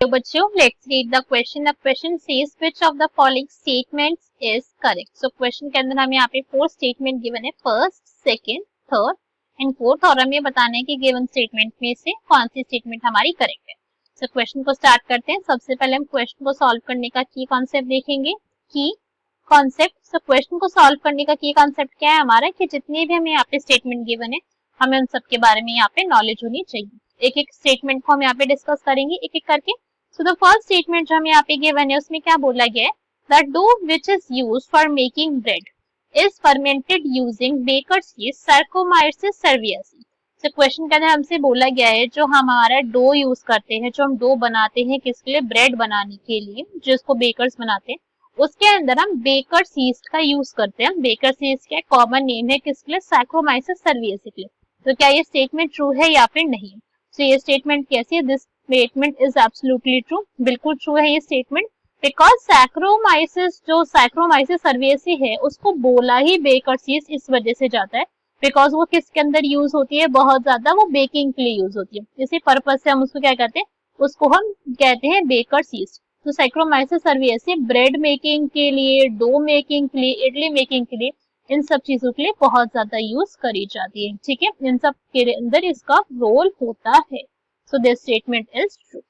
तो बच्चों let's read the question. The question says which of the following statements is correct. So question के अंदर हमें यहाँ पे 4 स्टेटमेंट गिवन है, first, second, third and fourth, और हमें बताना है कि गिवन स्टेटमेंट में से कौन सी स्टेटमेंट हमारी करेक्ट है. सो क्वेश्चन को स्टार्ट करते हैं. सबसे पहले हम क्वेश्चन को सॉल्व करने का की कॉन्सेप्ट देखेंगे. की कॉन्सेप्ट. सो क्वेश्चन को सॉल्व करने का की कॉन्सेप्ट क्या है हमारा, कि जितने भी हमें यहाँ पे स्टेटमेंट गिवन है हमें उन सब के बारे में यहाँ पे नॉलेज होनी चाहिए. एक एक स्टेटमेंट को हम यहाँ पे डिस्कस करेंगे एक एक करके. So the first statement जो हमें यहाँ पे गिवन है उसमें क्या बोला गया है, the dough which is used for making bread is fermented using baker's yeast Saccharomyces cerevisiae. So question के अंदर हमसे बोला गया है जो हम हमारा डो यूज करते हैं, जो हम डो बनाते हैं किसके लिए, ब्रेड बनाने के लिए, जिसको बेकर्स बनाते हैं, उसके अंदर हम बेकर्स यीस्ट का यूज करते हैं. बेकर्स यीस्ट का कॉमन नेम है किसके लिए, Saccharomyces cerevisiae के लिए. तो क्या ये स्टेटमेंट ट्रू है या फिर नहीं. तो ये स्टेटमेंट कैसी है, this statement is absolutely true. बिल्कुल ट्रू है ये स्टेटमेंट, बिकॉज सैक्रोमाइसिस जो Saccharomyces cerevisiae है उसको बोला ही बेकर्स यीस्ट इस वजह से जाता है, बिकॉज वो किसके अंदर यूज होती है, बहुत ज्यादा वो बेकिंग के लिए यूज होती है. इसी पर्पज से हम उसको क्या कहते हैं, उसको हम कहते हैं बेकर्स यीस्ट. तो Saccharomyces cerevisiae ब्रेड मेकिंग के लिए, डो मेकिंग के लिए, इडली मेकिंग के लिए, इन सब चीजों के लिए बहुत ज्यादा यूज करी जाती है. ठीक है, इन सब के अंदर इसका रोल होता है. So this statement is true.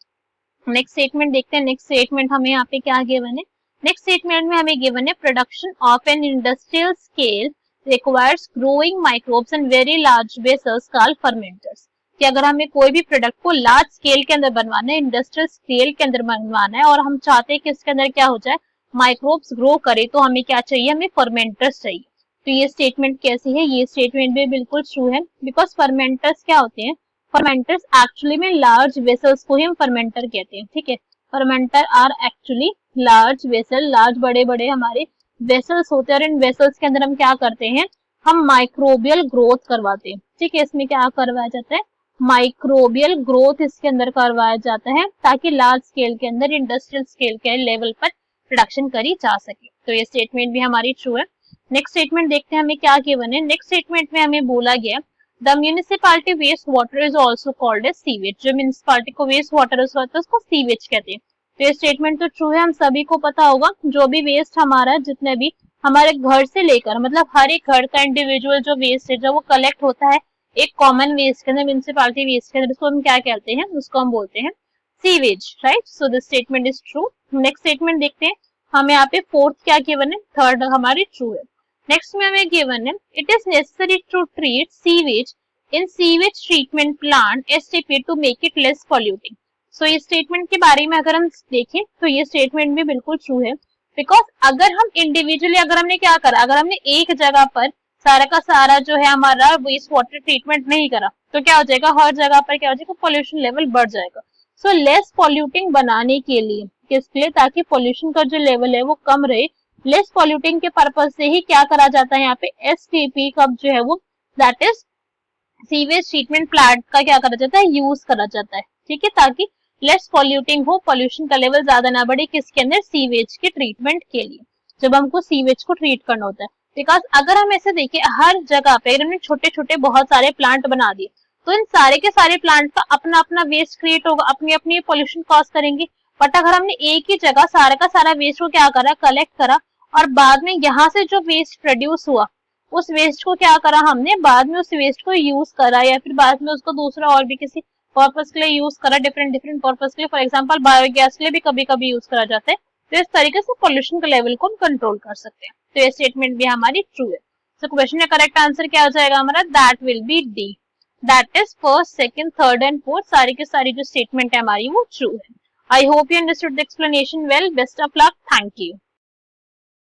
Next statement देखते हैं. नेक्स्ट स्टेटमेंट हमें यहाँ पे क्या गिवन है. नेक्स्ट स्टेटमेंट में हमें गिवन है production of an industrial scale requires growing microbes and very large vessels called fermenters. कि अगर हमें कोई भी प्रोडक्ट को लार्ज स्केल के अंदर बनवाना है, इंडस्ट्रियल स्केल के अंदर बनवाना है, और हम चाहते हैं कि इसके अंदर क्या हो जाए, माइक्रोब्स ग्रो करे, तो हमें क्या चाहिए, हमें फर्मेंटर्स चाहिए. तो ये स्टेटमेंट कैसी है, ये स्टेटमेंट भी बिल्कुल ट्रू है, बिकॉज फर्मेंटर्स क्या होते हैं, फर्मेंटर्स एक्चुअली में लार्ज वेसल्स को ही हम फर्मेंटर कहते हैं. ठीक है, fermenter are actually large vessel, large बड़े बड़े हमारे वेसल्स होते हैं, और इन वेसल्स के अंदर हम क्या करते हैं, हम माइक्रोबियल ग्रोथ करवाते हैं. ठीक है, इसमें क्या करवाया जाता है, माइक्रोबियल ग्रोथ इसके अंदर करवाया जाता है, ताकि लार्ज स्केल के अंदर, इंडस्ट्रियल स्केल के लेवल पर प्रोडक्शन करी जा सके. तो ये स्टेटमेंट भी हमारी ट्रू है. नेक्स्ट स्टेटमेंट देखते हैं हमें क्या गिवन है. नेक्स्ट स्टेटमेंट में हमें बोला गया The municipality waste water is also called as sewage. जो म्यूनिसिपालिटी को वेस्ट वाटर होता है उसको सीवेज कहते हैं. तो ये स्टेटमेंट तो ट्रू है, हम सभी को पता होगा. जो भी वेस्ट हमारा, जितने भी हमारे घर से लेकर, मतलब हर एक घर का इंडिविजुअल जो वेस्ट है, जब वो कलेक्ट होता है एक कॉमन वेस्ट के अंदर, म्यूनिसिपालिटी वेस्ट के अंदर, उसको हम क्या कहते हैं, उसको हम बोलते हैं sewage. Right, so this statement is true. Next statement देखते हैं. हमें यहाँ पे फोर्थ क्या गिवन है, थर्ड हमारी ट्रू है. नेक्स्ट में हमें गिवन है it is necessary to treat sewage in sewage treatment plant STP to make it less polluting. So ये स्टेटमेंट के बारे में अगर हम देखें तो ये स्टेटमेंट भी बिल्कुल ट्रू है, बिकॉज अगर हम इंडिविजुअली, अगर हमने क्या करा, अगर हमने एक जगह पर सारा का सारा जो है हमारा वेस्ट वाटर ट्रीटमेंट नहीं करा, तो क्या हो जाएगा, हर जगह पर क्या हो जाएगा, पॉल्यूशन लेवल बढ़ जाएगा. सो लेस पॉल्यूटिंग बनाने के लिए, किसके लिए, ताकि पॉल्यूशन का जो लेवल है वो कम रहे, लेस पॉल्यूटिंग के पर्पज से ही क्या करा जाता है यहाँ पे, एसटीपी का जो है वो, that is sewage treatment plant का क्या करा जाता है, यूज करा जाता है. ठीक है, ताकि लेस पॉल्यूटिंग हो, पॉल्यूशन का लेवल ज्यादा ना बढ़े, किसके अंदर, सीवेज के ट्रीटमेंट के लिए, जब हमको सीवेज को ट्रीट करना होता है. बिकॉज अगर हम ऐसे देखें, हर जगह पे हमने छोटे छोटे बहुत सारे प्लांट बना दिए, तो इन सारे के सारे प्लांट का अपना अपना वेस्ट क्रिएट होगा, अपनी अपनी पॉल्यूशन कॉज करेंगे. बट अगर हमने एक ही जगह सारा का सारा वेस्ट को क्या करा, कलेक्ट करा, और बाद में यहाँ से जो वेस्ट प्रोड्यूस हुआ, उस वेस्ट को क्या करा हमने, बाद में उस वेस्ट को यूज करा, या फिर बाद में उसको दूसरा और भी किसी पर्पस के लिए यूज करा, डिफरेंट डिफरेंट पर्पस के लिए. फॉर एग्जांपल बायोगैस के लिए भी कभी कभी यूज करा जाता है. तो इस तरीके से पॉल्यूशन के लेवल को हम कंट्रोल कर सकते हैं. तो ये स्टेटमेंट भी हमारी ट्रू है. सो क्वेश्चन का करेक्ट आंसर क्या हो जाएगा हमारा, that will be D. That is first, second, third and fourth, सारी के सारी जो स्टेटमेंट है हमारी वो ट्रू है. I hope you understood the explanation well. Best of luck. Thank you.